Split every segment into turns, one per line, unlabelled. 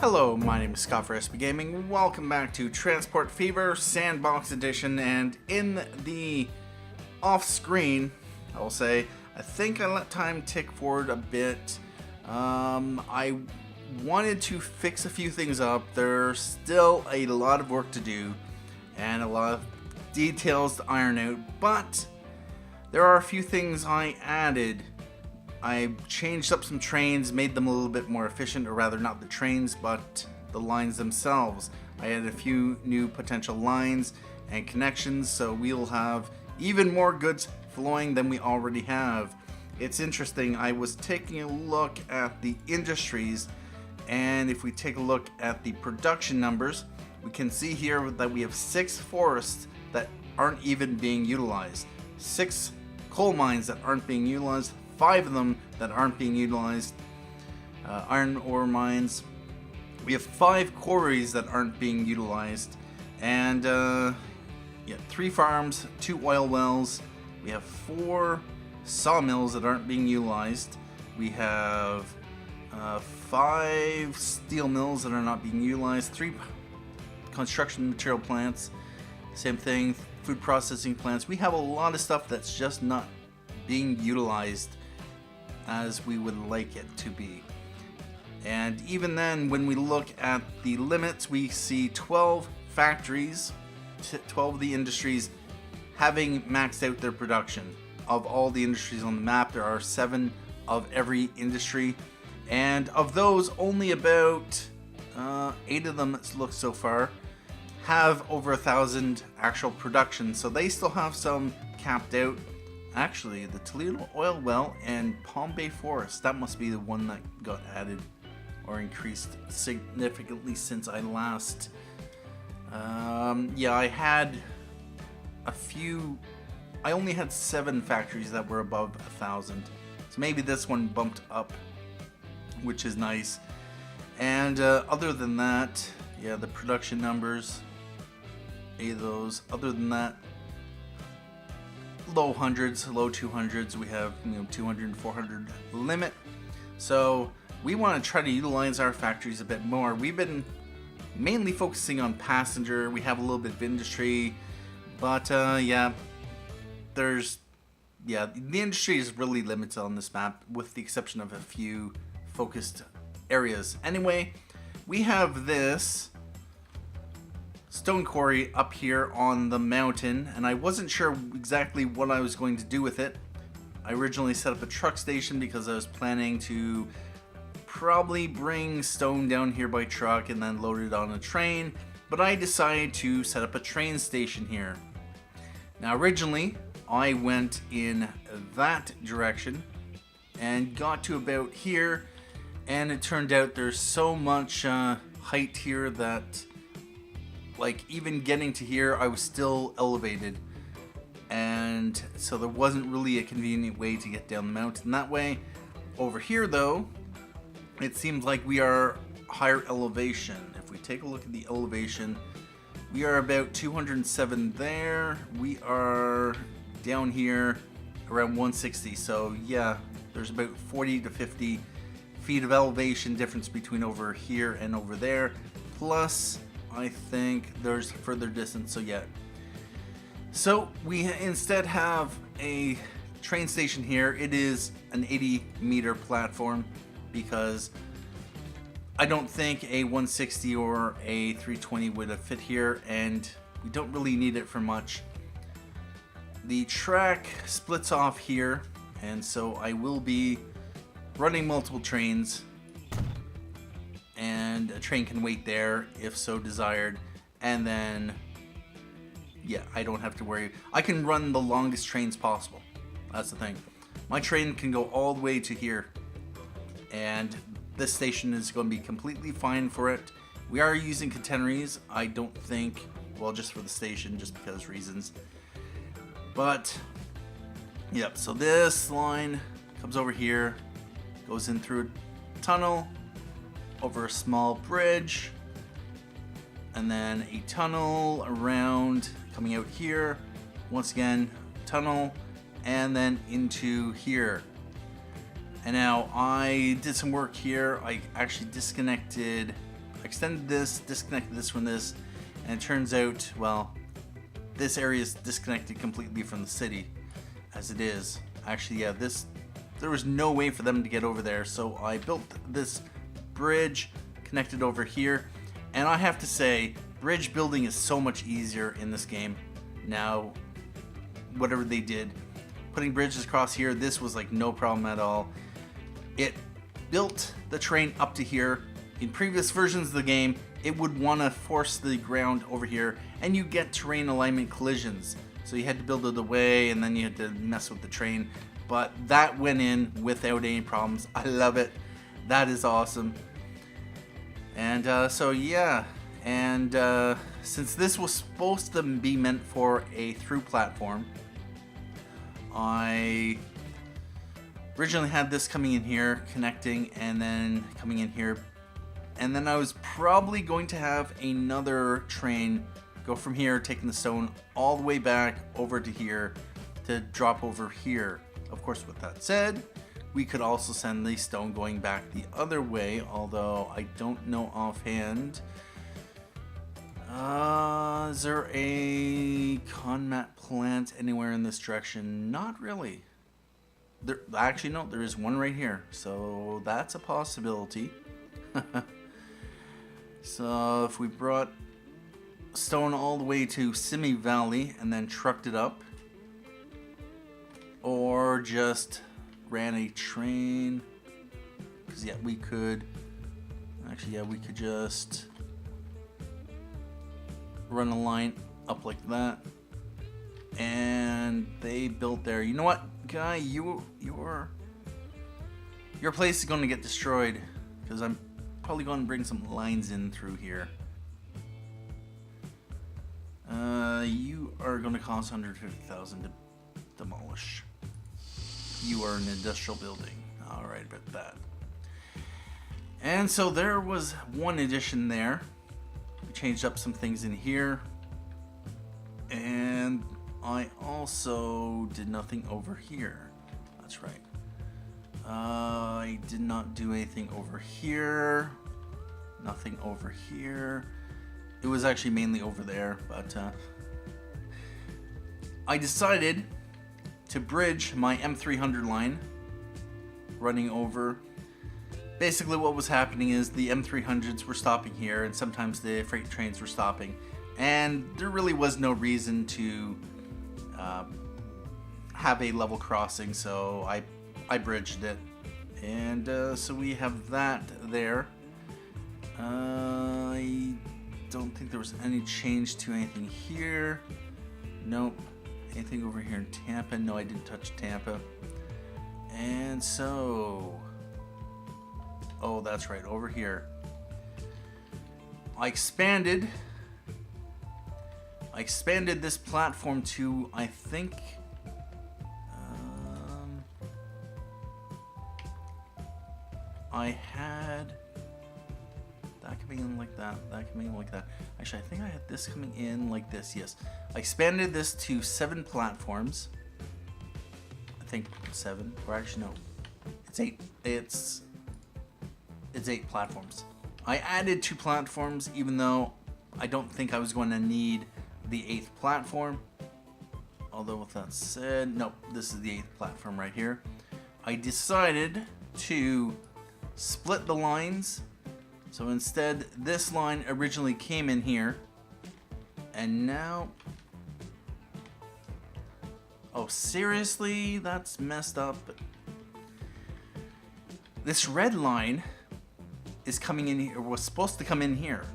Hello, my name is Scott for SB Gaming. Welcome back to Transport Fever Sandbox Edition, and in the off-screen, I will say, I think I let time tick forward a bit. I wanted to fix a few things up. There's still a lot of work to do and a lot of details to iron out, but there are a few things I added. I changed up some trains, made them a little bit more efficient, or rather not the trains, but the lines themselves. I added a few new potential lines and connections, so we'll have even more goods flowing than we already have. It's interesting, I was taking a look at the industries, and if we take a look at the production numbers, we can see here that we have 6 forests that aren't even being utilized. 6 coal mines that aren't being utilized, 5 of them that aren't being utilized, iron ore mines. We have 5 quarries that aren't being utilized, and 3 farms, 2 oil wells. We have 4 sawmills that aren't being utilized. We have 5 steel mills that are not being utilized, 3 construction material plants, same thing, food processing plants. We have a lot of stuff that's just not being utilized as we would like it to be. And even then, when we look at the limits, we see 12 factories, 12 of the industries having maxed out their production. Of all the industries on the map, there are 7 of every industry, and of those, only about 8 of them, it looks so far, have over 1,000 actual production, so they still have some capped out. Actually, the Toledo Oil Well and Palm Bay Forest, that must be the one that got added or increased significantly since I last. I had a few. I only had 7 factories that were above 1,000, so maybe this one bumped up, which is nice. And other than that, yeah, the production numbers, 8 of those. Other than that, low hundreds, low 200s. We have 200 and 400 limit. So we want to try to utilize our factories a bit more. We've been mainly focusing on passenger. We have a little bit of industry, but the industry is really limited on this map, with the exception of a few focused areas. Anyway, we have this stone quarry up here on the mountain, and I wasn't sure exactly what I was going to do with it. I originally set up a truck station because I was planning to probably bring stone down here by truck and then load it on a train, but I decided to set up a train station here. Now originally I went in that direction and got to about here, and it turned out there's so much height here that, like, even getting to here, I was still elevated, and so there wasn't really a convenient way to get down the mountain that way. Over here, though, it seems like we are higher elevation. If we take a look at the elevation, we are about 207 there. We are down here around 160. So yeah, there's about 40 to 50 feet of elevation difference between over here and over there. Plus, I think there's further distance, so yeah. So we instead have a train station here. It is an 80-meter platform because I don't think a 160 or a 320 would have fit here, and we don't really need it for much. The track splits off here, and so I will be running multiple trains, and a train can wait there if so desired, and then yeah, I don't have to worry. I can run the longest trains possible. That's the thing. My train can go all the way to here, and this station is going to be completely fine for it. We are using catenaries. I don't think, well, just for the station, just because reasons. But yep, so this line comes over here, goes in through a tunnel, over a small bridge, and then a tunnel around, coming out here, once again, tunnel, and then into here. And now I did some work here. I actually disconnected, I extended this, disconnected this from this, and it turns out, well, this area is disconnected completely from the city, as it is. Actually, yeah, there was no way for them to get over there, so I built this bridge connected over here, and I have to say, bridge building is so much easier in this game now. Whatever they did, putting bridges across here, this was like no problem at all. It built the train up to here. In previous versions of the game, it would want to force the ground over here, and you get terrain alignment collisions. So you had to build it away, and then you had to mess with the train. But that went in without any problems. I love it. That is awesome. And so yeah, and since this was supposed to be meant for a through platform, I originally had this coming in here, connecting, and then coming in here. And then I was probably going to have another train go from here, taking the stone all the way back over to here to drop over here. Of course, with that said, we could also send the stone going back the other way, although I don't know offhand. Is there a conmat plant anywhere in this direction? Not really. Actually, no, there is one right here, so that's a possibility. So if we brought stone all the way to Simi Valley and then trucked it up, or just ran a train, because yeah, we could actually, yeah, we could just run a line up like that, and they built there. You know what, guy, your place is going to get destroyed, because I'm probably going to bring some lines in through here. You are going to cost 150,000 to demolish. You are an industrial building. All right, about that. And so there was one addition there. We changed up some things in here, and I also did nothing over here. That's right. I did not do anything over here. Nothing over here. It was actually mainly over there, but I decided to bridge my M300 line running over. Basically what was happening is the M300s were stopping here, and sometimes the freight trains were stopping, and there really was no reason to have a level crossing, so I bridged it. And so we have that there. I don't think there was any change to anything here. Nope. Anything over here in Tampa? No, I didn't touch Tampa. And so, oh, that's right, over here. I expanded this platform to, I think, I had that coming in like that, that coming in like that. Actually, I think I had this coming in like this, yes. I expanded this to 7 platforms. I think 7, or actually no, it's 8. It's 8 platforms. I added 2 platforms, even though I don't think I was going to need the 8th platform. Although with that said, nope, this is the 8th platform right here. I decided to split the lines. So instead, this line originally came in here, and now, oh seriously, that's messed up. This red line is coming in here, was supposed to come in here.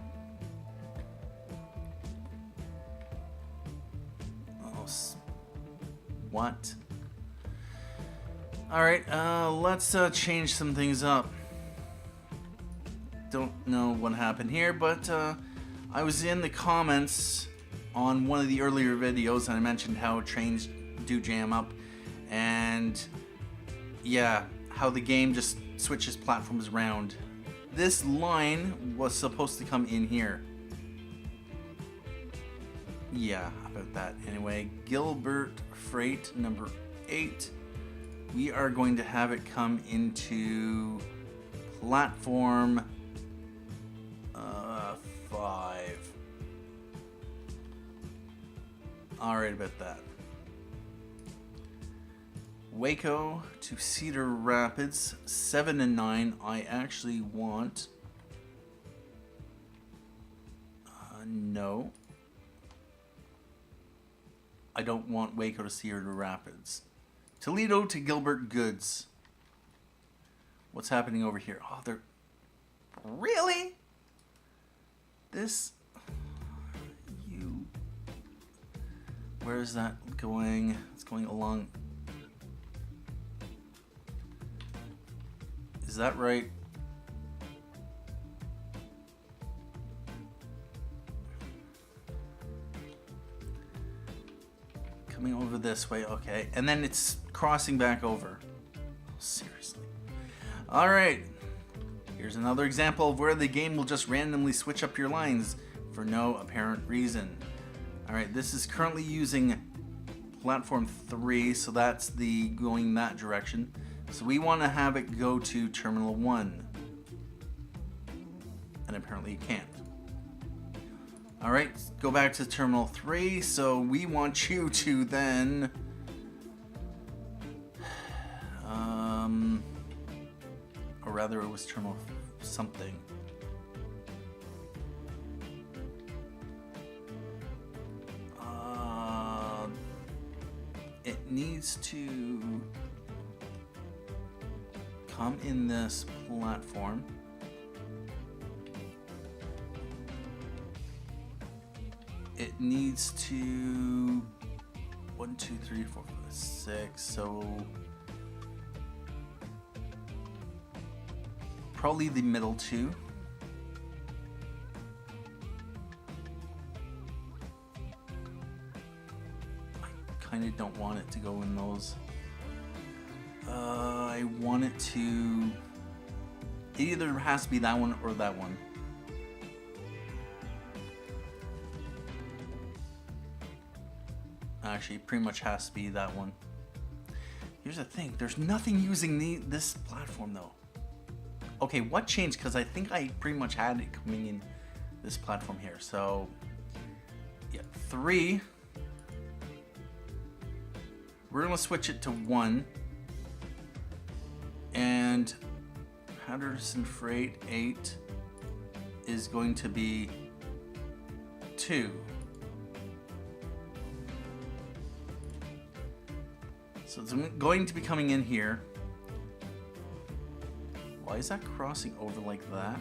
Oh, what? All right, let's change some things up. Don't know what happened here, but I was in the comments on one of the earlier videos, and I mentioned how trains do jam up, and yeah, how the game just switches platforms around. This line was supposed to come in here. Yeah, about that. Anyway, Gilbert Freight number 8. We are going to have it come into platform 5. Alright, about that. Waco to Cedar Rapids, 7 and 9. I actually want... no. I don't want Waco to Cedar Rapids. Toledo to Gilbert Goods. What's happening over here? Oh, they're... Really? This... You... Where is that going? It's going along... Is that right? Coming over this way, okay. And then it's crossing back over. Seriously. Alright. Here's another example of where the game will just randomly switch up your lines for no apparent reason. Alright, this is currently using platform 3, so that's the going that direction. So we want to have it go to terminal 1. And apparently you can't. Alright, go back to terminal 3. So we want you to then... or rather it was terminal something. It needs to... come in this platform. It needs to 1, 2, 3, 4, 5, 6. So probably the middle two. I kind of don't want it to go in those. I want it to... It either has to be that one or that one. Actually, it pretty much has to be that one. Here's the thing. There's nothing using this platform, though. Okay, what changed? Because I think I pretty much had it coming in this platform here. So, yeah, 3. We're going to switch it to 1. And Paterson Freight 8 is going to be 2. So it's going to be coming in here. Why is that crossing over like that?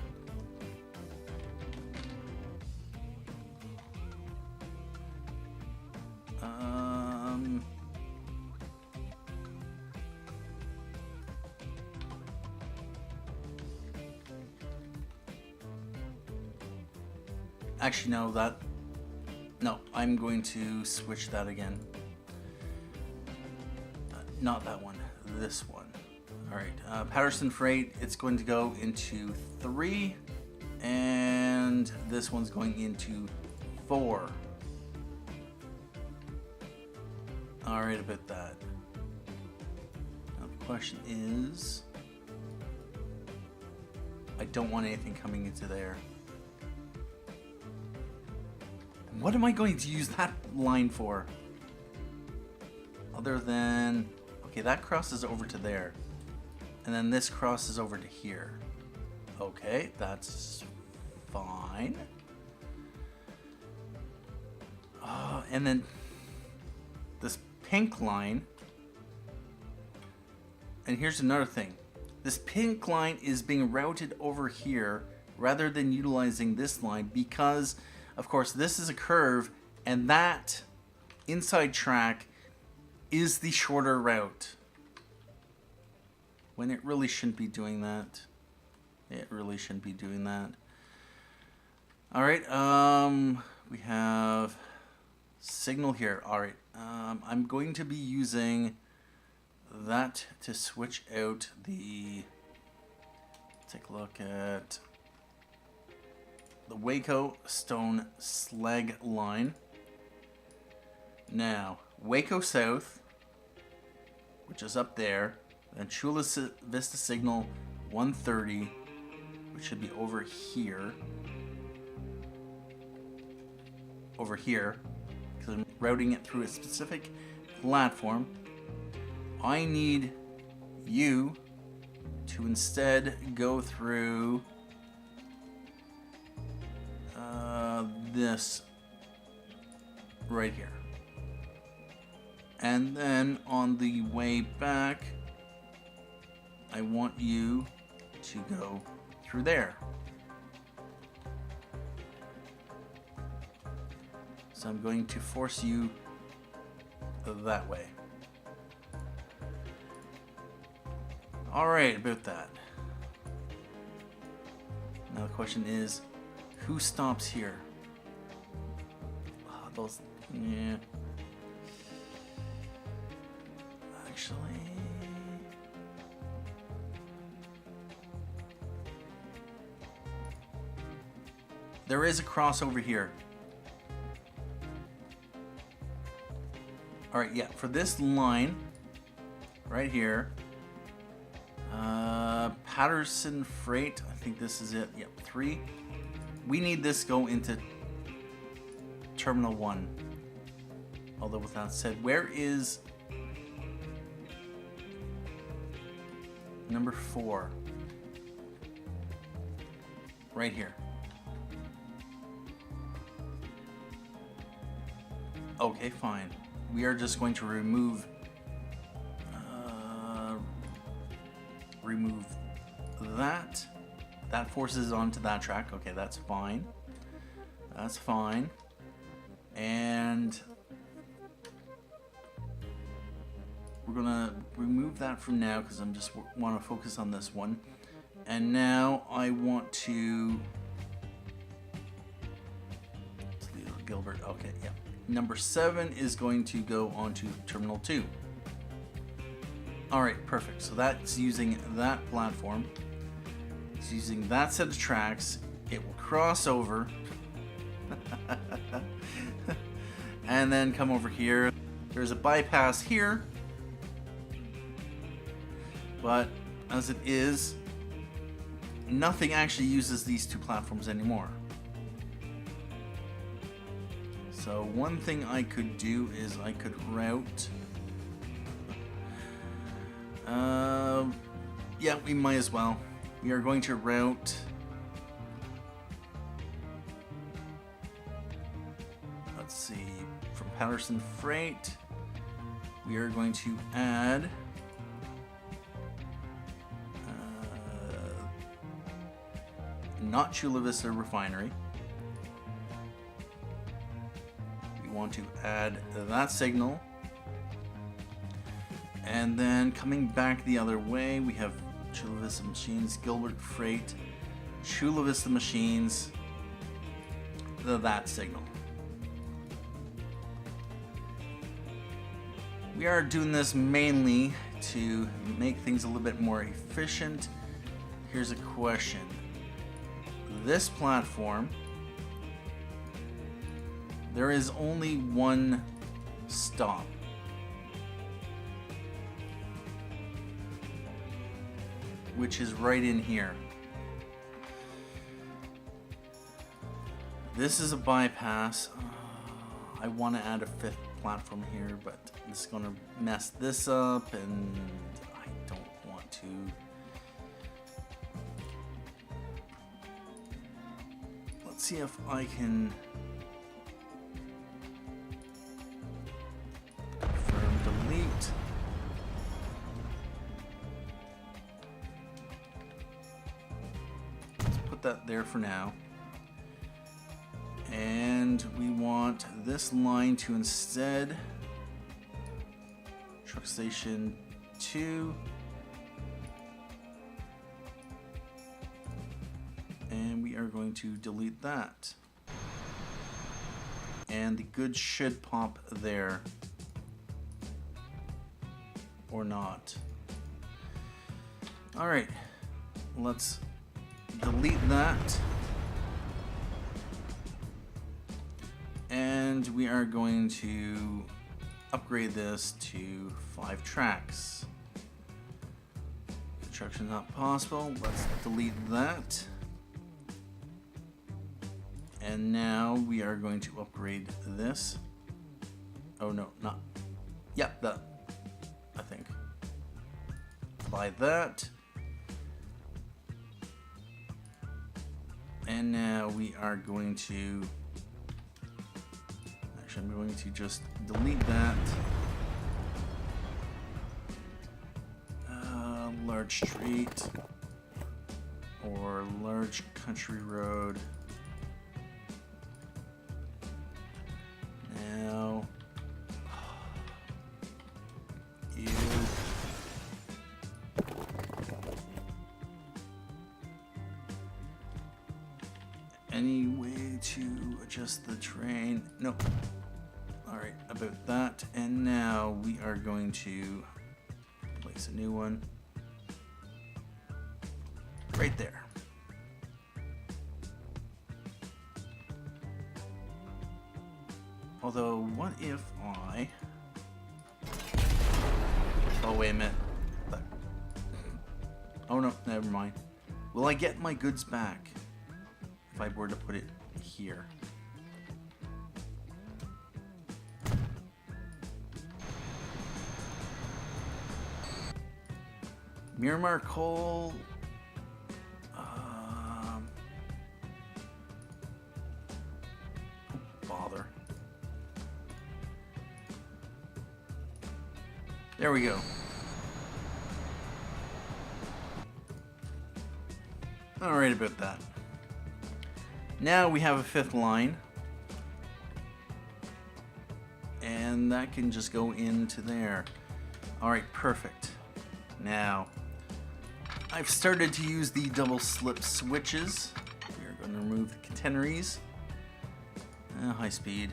Actually, no, no, I'm going to switch that again. Not that one, this one. All right, Paterson Freight, it's going to go into 3, and this one's going into 4. All right, about that. Now the question is, I don't want anything coming into there. What am I going to use that line for? Other than... Okay, that crosses over to there. And then this crosses over to here. Okay, that's fine. And then this pink line. And here's another thing. This pink line is being routed over here rather than utilizing this line because, of course, this is a curve and that inside track is the shorter route. When it really shouldn't be doing that. It really shouldn't be doing that. Alright, we have signal here. Alright, I'm going to be using that to switch out the... Take a look at the Waco Stone Slag line. Now, Waco South, which is up there, and Chula Vista Signal 130, which should be over here. over here because I'm routing it through a specific platform. I need you to instead go through this right here. And then on the way back, I want you to go through there. So I'm going to force you that way. Alright, about that. Now the question is, who stops here? Oh, those, yeah. Actually, there is a crossover here. Alright, yeah, for this line, right here, Paterson Freight, I think this is it, yep, 3. We need this go into Terminal 1. Although with that said, where is number 4? Right here. Okay, fine. We are just going to remove that. That forces it onto that track. Okay, that's fine. That's fine. And we're gonna remove that from now because I'm just want to focus on this one. And now I want to Gilbert. Okay, yeah. Number 7 is going to go onto Terminal 2. Alright, perfect. So that's using that platform. It's using that set of tracks. It will cross over. And then come over here. There's a bypass here. But as it is, nothing actually uses these 2 platforms anymore. So one thing I could do is I could route. Yeah, we might as well. We are going to route. Let's see, from Paterson Freight, we are going to add not Chula Vista Refinery. We want to add that signal. And then coming back the other way, we have Chula Vista Machines, Gilbert Freight, Chula Vista Machines, that signal. We are doing this mainly to make things a little bit more efficient. Here's a question. This platform, there is only one stop. Which is right in here. This is a bypass. I want to add a 5th platform here, but this is going to mess this up, and I don't want to. Let's see if I can confirm delete. That there for now, and we want this line to instead truck station 2, and we are going to delete that, and the goods should pop there or not. All right, let's delete that, and we are going to upgrade this to 5 tracks. Construction not possible. Let's delete that. And now we are going to upgrade this. Oh no, not. Yeah, that. I think. Apply that. And now we are going to. Actually, I'm going to just delete that. Large street or large country road. Now, you. Any way to adjust the terrain? Nope. Alright, about that. And now we are going to place a new one. Right there. Although, what if I... Oh, wait a minute. Oh no, never mind. Will I get my goods back if I were to put it here? Miramar coal... bother. There we go. Alright about that. Now we have a fifth line. And that can just go into there. Alright, perfect. Now, I've started to use the double slip switches. We're going to remove the catenaries. High speed.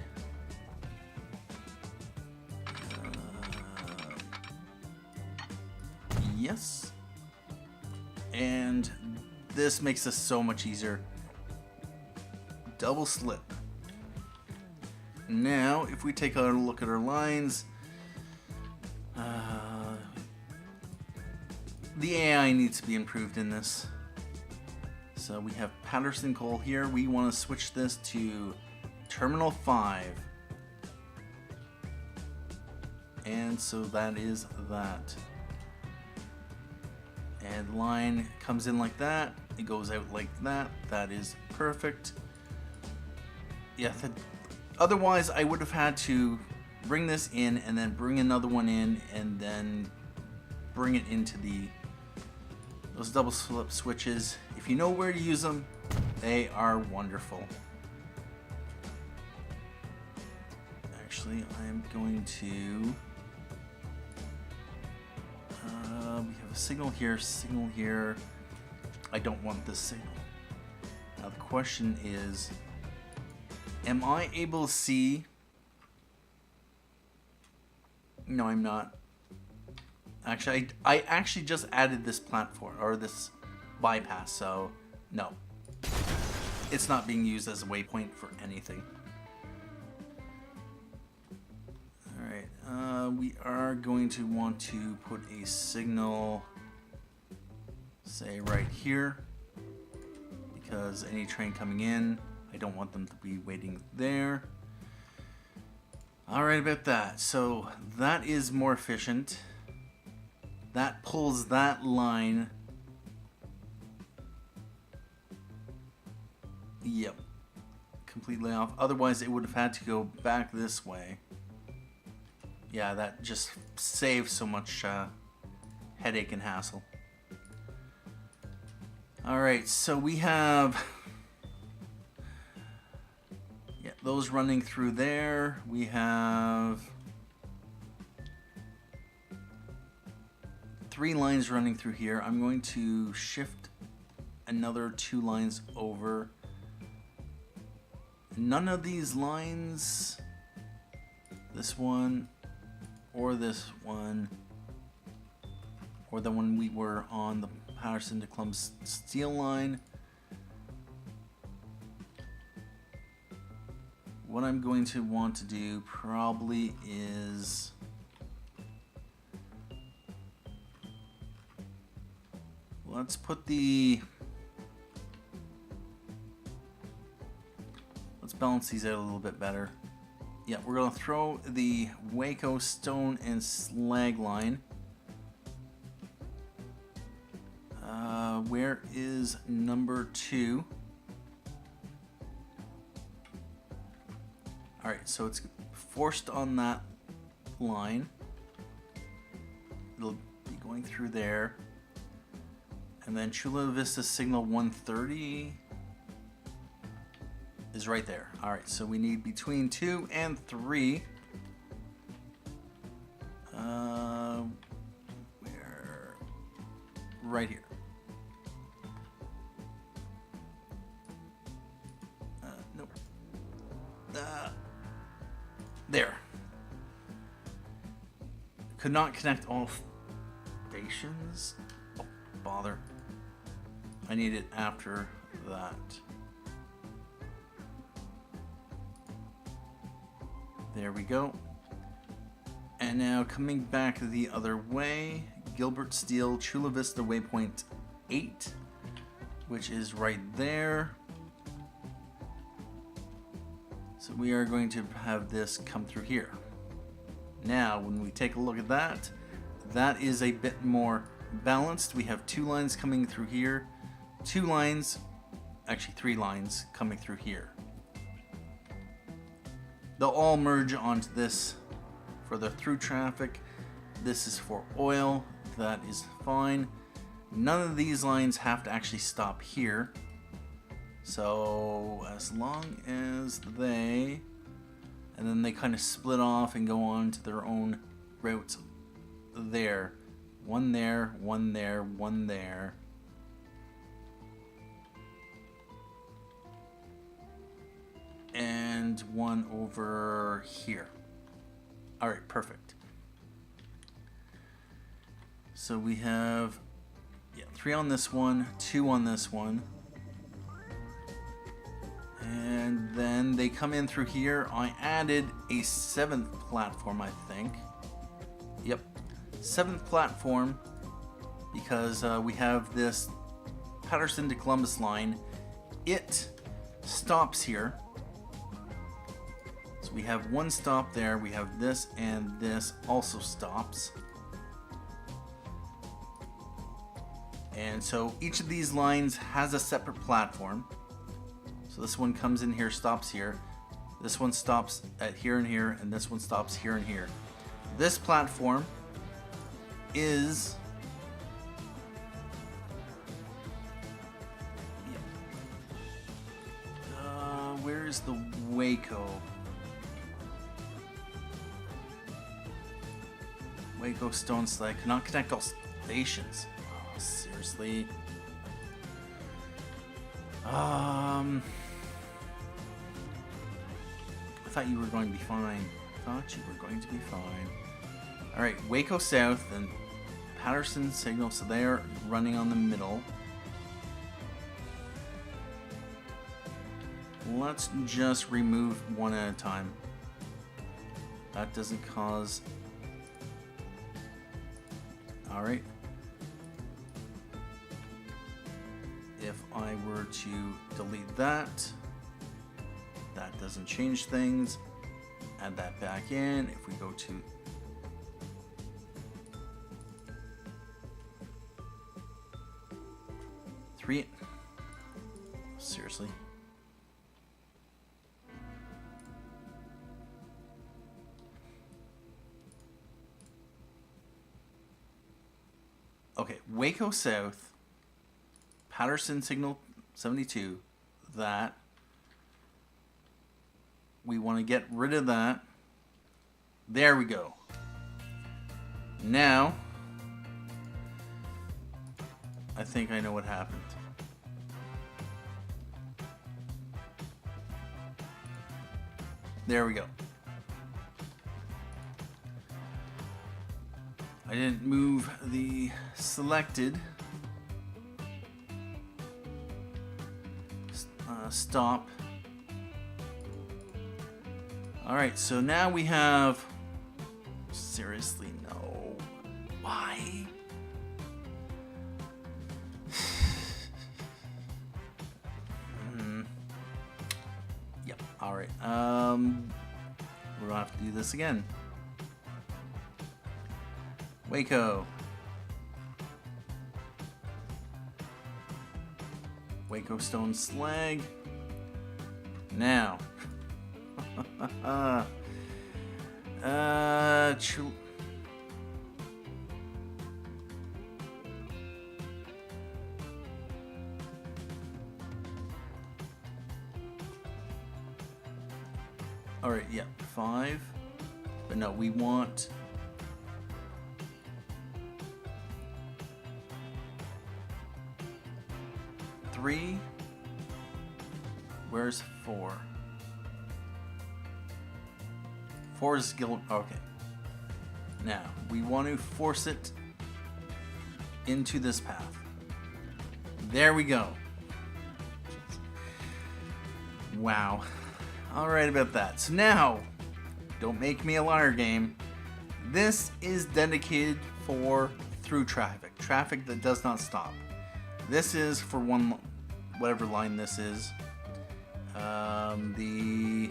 Yes. And this makes this so much easier. Double slip. Now, if we take a look at our lines, the AI needs to be improved in this. So we have Paterson coal here. We want to switch this to Terminal 5. And so that is that. And line comes in like that. It goes out like that. That is perfect. Yeah, otherwise I would have had to bring this in and then bring another one in and then bring it into those double slip switches. If you know where to use them, they are wonderful. Actually, I'm going to... we have a signal here. I don't want this signal. Now the question is, am I able to see? No, I'm not. Actually, I actually just added this platform, or this bypass, so no. It's not being used as a waypoint for anything. Alright, we are going to want to put a signal, say right here, because any train coming in, I don't want them to be waiting there. Alright about that, so that is more efficient. That pulls that line. Yep. Completely off. Otherwise it would have had to go back this way. Yeah, that just saves so much headache and hassle. Alright, so we have those running through there. We have 3 lines running through here. I'm going to shift another 2 lines over. None of these lines, this one or this one, or the one we were on, the Paterson to Columbus steel line. What I'm going to want to do probably is let's put the balance these out a little bit better. Yeah, we're going to throw the Waco stone and slag line. Where is number 2? Alright, so it's forced on that line. It'll be going through there. And then Chula Vista signal 130 is right there. Alright, so we need between 2 and 3. Where? Right here. Nope. There. Could not connect all stations. Oh, bother. I need it after that. There we go. And now coming back the other way, Gilbert Steel, Chula Vista waypoint 8, which is right there. So we are going to have this come through here. Now, when we take a look at that, that is a bit more balanced. We have 2 lines coming through here, 2 lines, actually 3 lines coming through here. They'll all merge onto this for the through traffic. This is for oil. That is fine. None of these lines have to actually stop here. So as long as they, and then they kind of split off and go on to their own routes there. One there, one there, one there. And one over here. All right, perfect. So we have 3 on this one, 2 on this one. And then they come in through here. I added a 7th platform, I think. Yep, 7th platform, because we have this Paterson to Columbus line. It stops here. So we have one stop there. We have this, and this also stops. And so each of these lines has a separate platform. So this one comes in here, stops here. This one stops at here and here, and this one stops here and here. This platform is where is the Waco? Waco stone slag cannot connect all stations. Oh, seriously. I thought you were going to be fine. Alright, Waco South and Paterson signal, so they're running on the middle. Let's just remove one at a time. That doesn't cause... Alright. If I were to delete that, that doesn't change things. Add that back in. If we go to three, seriously. Okay, Waco South, Paterson signal 72, that. We want to get rid of that. There we go. Now, I think I know what happened. There we go. I didn't move the selected stop. Alright, so now we have... Seriously, no. Why? Yep, Alright, we're gonna have to do this again. Waco. Waco stone slag. Now. Alright, yeah, 5. But no, we want... three. Where's 4? 4 is skill. Okay. Now we want to force it into this path. There we go. Wow. All right about that. So now, don't make me a liar game. This is dedicated for through traffic. Traffic that does not stop. This is for one, whatever line this is. The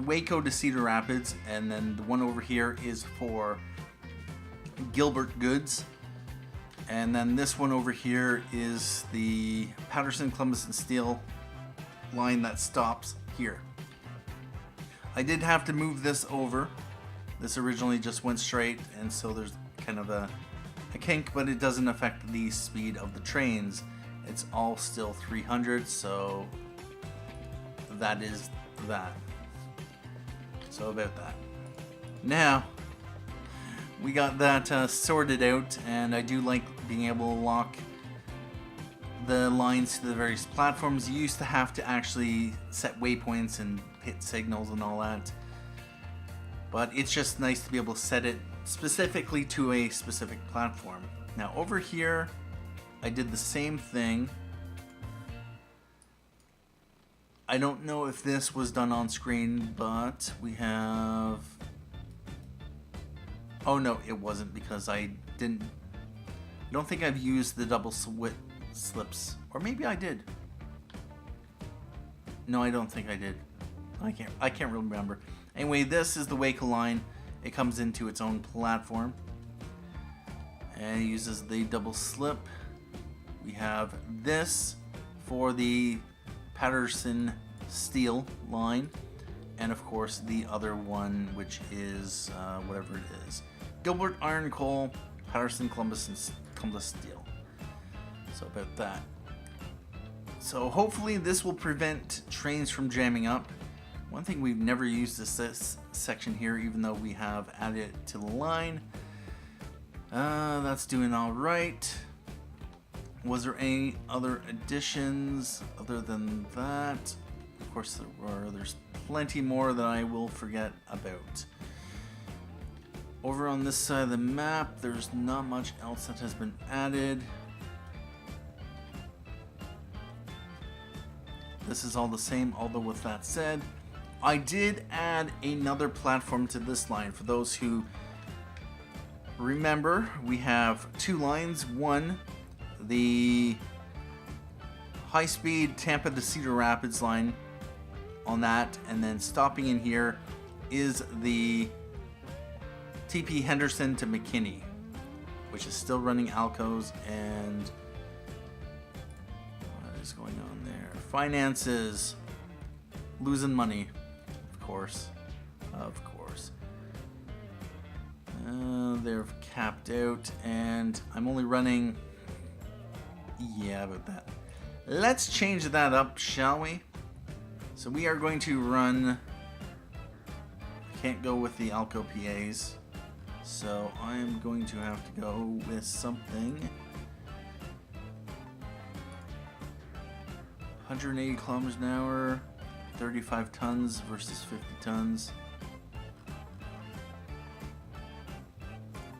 Waco to Cedar Rapids, and then the one over here is for Gilbert Goods, and then this one over here is the Paterson, Columbus, and Steele line that stops here. I did have to move this over. This originally just went straight, and so there's kind of a kink, but it doesn't affect the speed of the trains. It's all still 300, so that is that. So about that. Now, we got that sorted out, and I do like being able to lock the lines to the various platforms. You used to have to actually set waypoints and hit signals and all that, but it's just nice to be able to set it specifically to a specific platform. Now over here, I did the same thing. I don't know if this was done on screen, but we have... Oh no, it wasn't, because I don't think I've used the double slips. Or maybe I did. No, I don't think I did. I can't remember. Anyway, this is the Waco line. It comes into its own platform. And it uses the double slip. We have this for the Paterson Steel line, and of course the other one, which is whatever it is, Gilbert Iron Coal, Paterson, Columbus, and Columbus Steel. So about that. So hopefully this will prevent trains from jamming up. One thing we've never used is this section here, even though we have added it to the line. That's doing all right. Was there any other additions other than that? Of course there were. There's plenty more that I will forget about. Over on this side of the map, there's not much else that has been added. This is all the same, although with that said, I did add another platform to this line. For those who remember, we have two lines. One, the high-speed Tampa to Cedar Rapids line on that, and then stopping in here is the TP Henderson to McKinney, which is still running Alcos. And what is going on there? Finances, losing money, of course. They're capped out, and I'm only running... Yeah, about that. Let's change that up, shall we? So we are going to run... Can't go with the Alco PAs, so I'm going to have to go with something. 180 kilometers an hour, 35 tons versus 50 tons.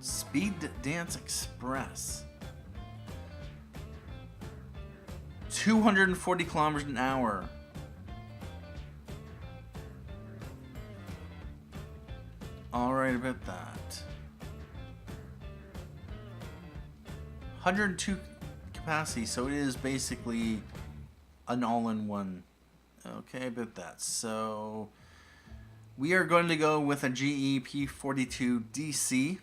Speed Dance Express. 240 kilometers an hour. Alright about that. 102 capacity, so it is basically an all-in-one Okay, about that. So we are going to go with a ep52 DC,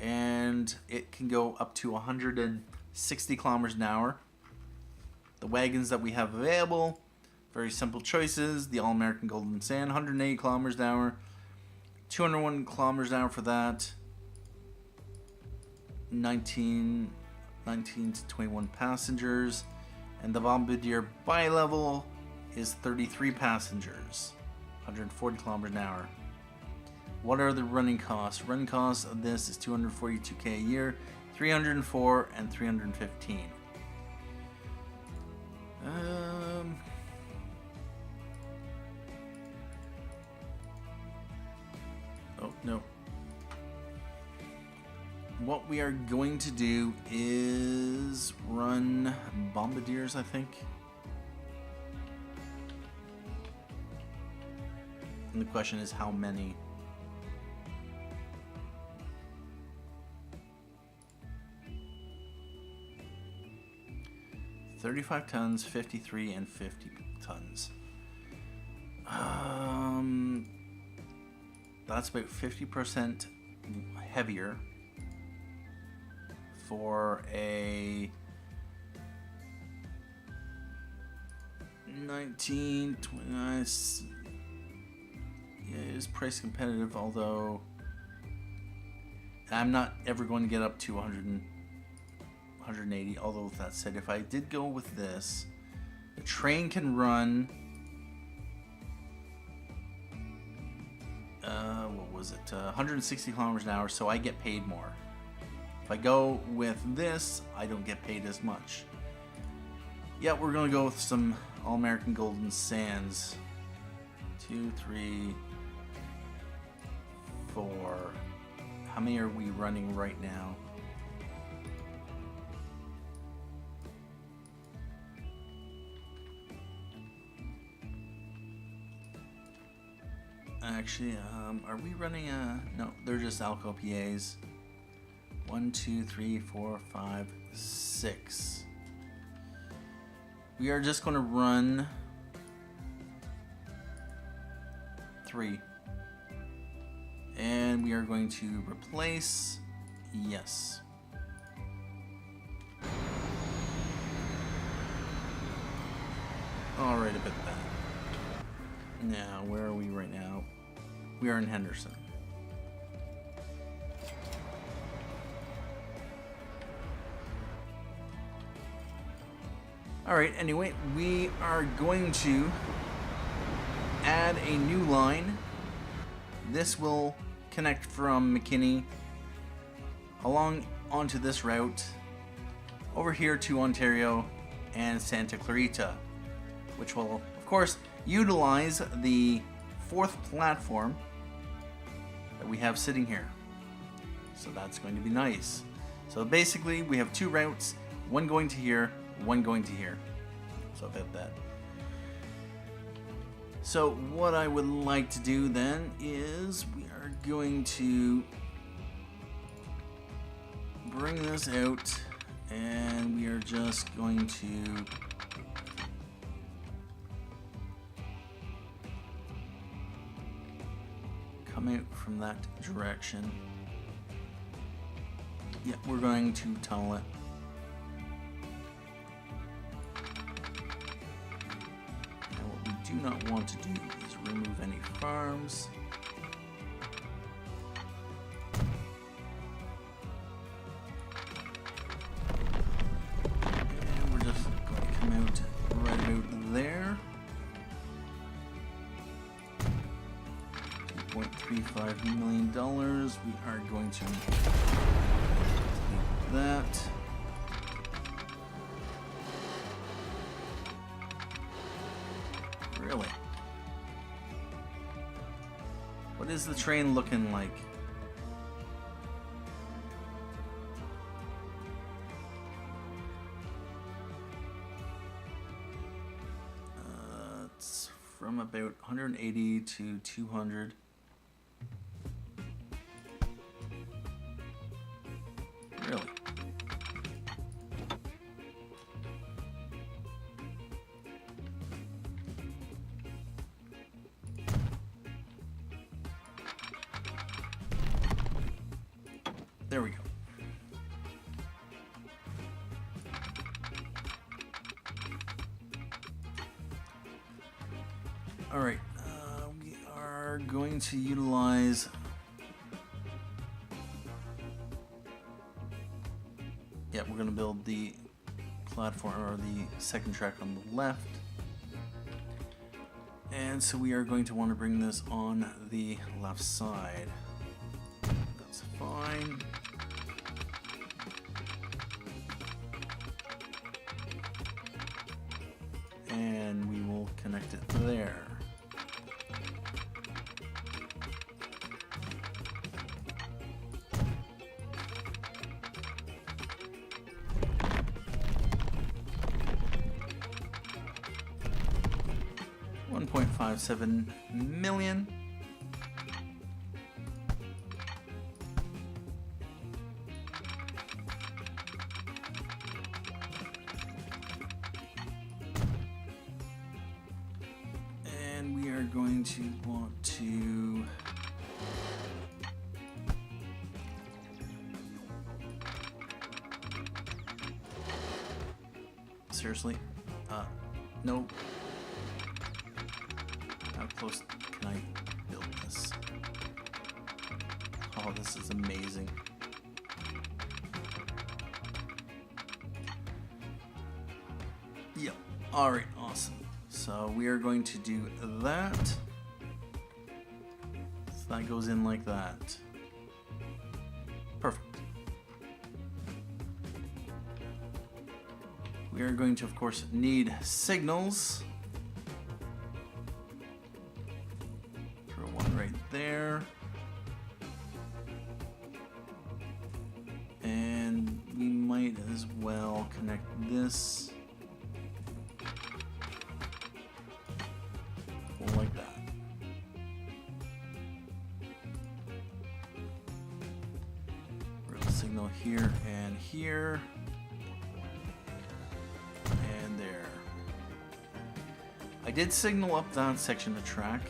and it can go up to 160 kilometers an hour. The wagons that we have available, very simple choices. The All-American Golden Sand, 180 kilometers an hour, 201 kilometers an hour for that. 19 to 21 passengers. And the Bombardier bi-level is 33 passengers, 140 kilometers an hour. What are the running costs? Running costs of this is $242K a year, 304 and 315. Oh, no. What we are going to do is run Bombardiers, I think. And the question is how many? $35 tons, 53, and 50 tons. That's about 50% heavier for a 1929. Yeah, it is price competitive, although I'm not ever going to get up to 180. Although with that said, if I did go with this, the train can run what was it, 160 kilometers an hour, so I get paid more. If I go with this, I don't get paid as much. Yeah, we're gonna go with some All-American Golden Sands. 2, 3, 4. How many are we running right now? Actually, are we running no, they're just Alco PAs. 1, 2, 3, 4, 5, 6. We are just going to run 3. And we are going to replace, yes. Alright, about that. Now, where are we right now? We are in Henderson. Alright, anyway, we are going to add a new line. This will connect from McKinney along onto this route over here to Ontario and Santa Clarita, which will, of course, utilize the 4th platform that we have sitting here. So that's going to be nice. So basically, we have 2 routes, one going to here, one going to here. So about that. So what I would like to do then is we are going to bring this out, and we are just going to come out from that direction. Yeah, we're going to tunnel it. And what we do not want to do is remove any farms. And we're just going to come out right about there. $2.35 million. We are going to take that. Really? What is the train looking like? It's from about 180 to 200. Really? Alright, we are going to utilize we're going to build the platform, or the second track on the left. And so we are going to want to bring this on the left side. That's fine. And we will connect it there. $1.57 million. And we are going to want to seriously? No. How close can I build this? Oh, this is amazing. Yep. Alright, awesome. So we are going to do that. So that goes in like that. Perfect. We are going to, of course, need signals. Throw one right there. And we might as well connect this like that. We're going to signal here and here. I did signal up that section of track,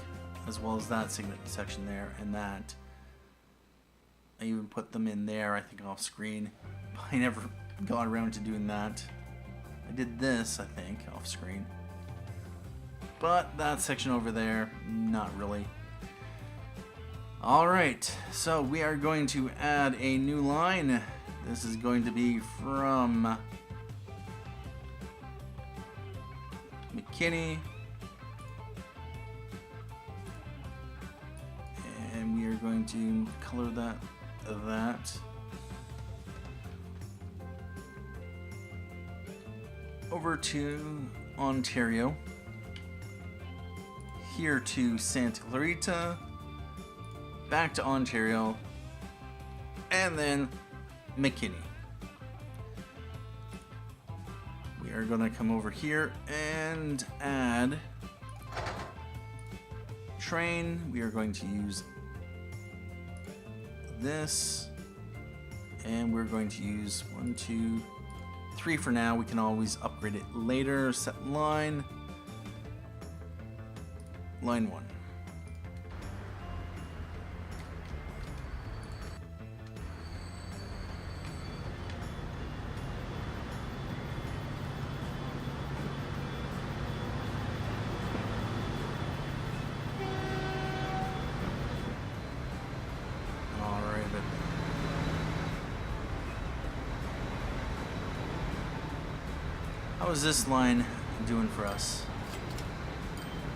as well as that section there, and that. I even put them in there, I think, off screen. I never got around to doing that. I did this, I think, off screen. But that section over there, not really. Alright, so we are going to add a new line. This is going to be from McKinney. And we are going to color that over to Ontario, here to Santa Clarita, back to Ontario, and then McKinney. We are going to come over here and add train. We are going to use this, and we're going to use 1, 2, 3 for now. We can always upgrade it later. Set line 1. How is this line doing for us?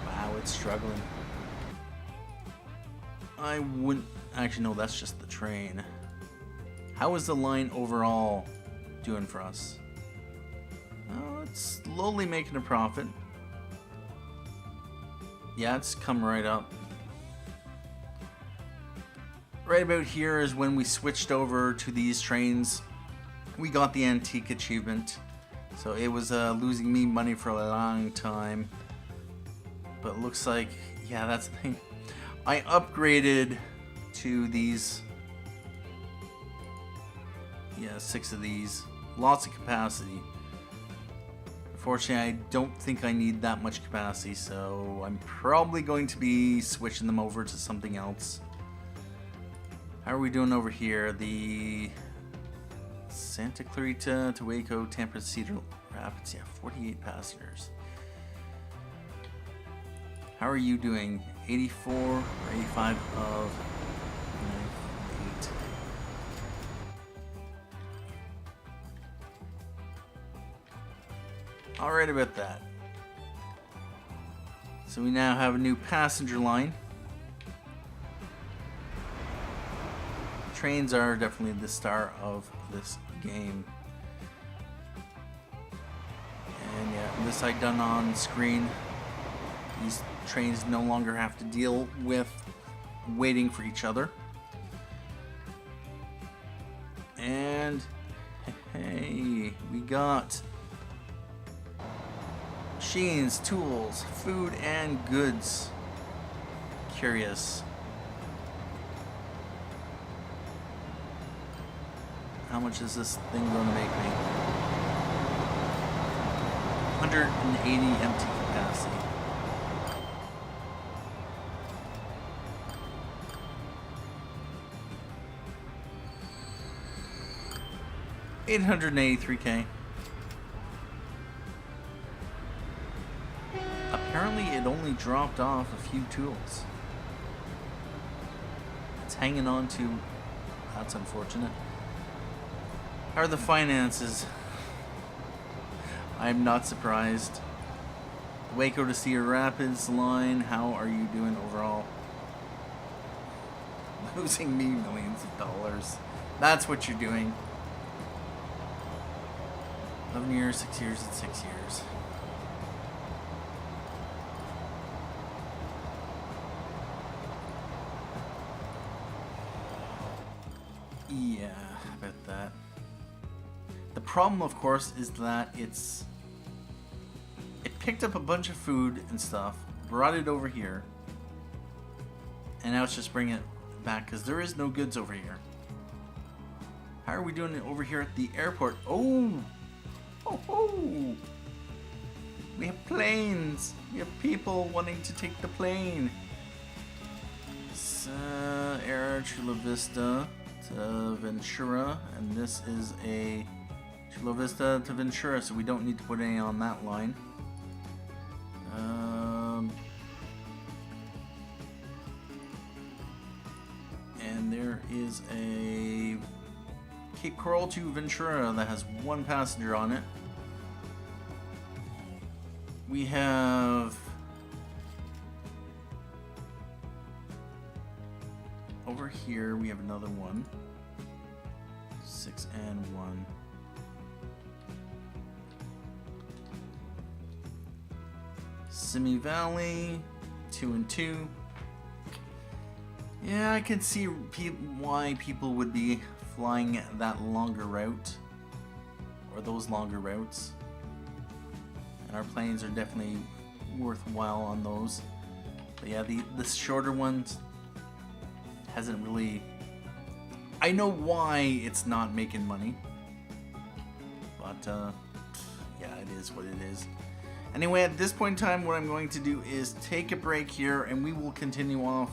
Wow, it's struggling. I wouldn't... Actually, no, that's just the train. How is the line overall doing for us? Oh, it's slowly making a profit. Yeah, it's come right up. Right about here is when we switched over to these trains. We got the antique achievement. So it was losing me money for a long time. But it looks like, yeah, that's the thing. I upgraded to these. Yeah, 6 of these. Lots of capacity. Unfortunately, I don't think I need that much capacity, so I'm probably going to be switching them over to something else. How are we doing over here? The Santa Clarita to Waco, Tampa, Cedar Rapids. Yeah, 48 passengers. How are you doing? 84 or 85 of 8. Alright about that. So we now have a new passenger line. Trains are definitely the star of this game. And yeah, this I done on screen. These trains no longer have to deal with waiting for each other. And hey, we got machines, tools, food, and goods. Curious. How much is this thing going to make me? 180 empty capacity. $883K. Apparently it only dropped off a few tools. It's hanging on to... That's unfortunate. How are the finances? I'm not surprised. Waco to Cedar Rapids line, how are you doing overall? Losing me millions of dollars. That's what you're doing. 11 years, 6 years, and 6 years. Yeah, I bet that. The problem, of course, is that it picked up a bunch of food and stuff, brought it over here, and now it's just bringing it back because there is no goods over here. How are we doing it over here at the airport? Oh! Oh! We have planes! We have people wanting to take the plane. Air Chula Vista to Ventura, and this is a Chula Vista to Ventura, so we don't need to put any on that line. And there is a Cape Coral to Ventura that has one passenger on it. We have over here, we have another one. 6 and 1. Simi Valley, 2 and 2. Yeah, I can see why people would be flying that longer route, or those longer routes. And our planes are definitely worthwhile on those. But yeah, the shorter ones hasn't really... I know why it's not making money. But yeah, it is what it is. Anyway, at this point in time, what I'm going to do is take a break here, and we will continue off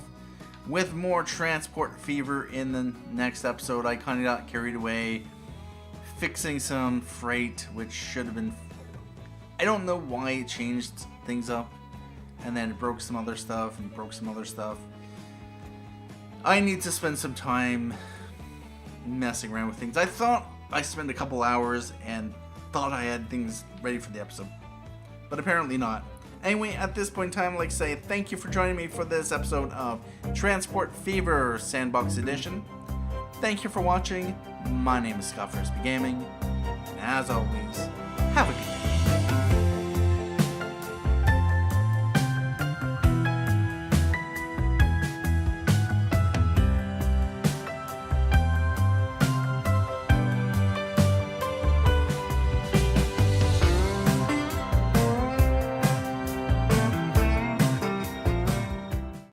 with more Transport Fever in the next episode. I kind of got carried away fixing some freight, which should have been... I don't know why it changed things up, and then it broke some other stuff, and broke some other stuff. I need to spend some time messing around with things. I thought I spent a couple hours and thought I had things ready for the episode, but apparently not. Anyway, at this point in time, I'd like to say thank you for joining me for this episode of Transport Fever Sandbox Edition. Thank you for watching. My name is Scott Frisbee Gaming, and as always, have a good day.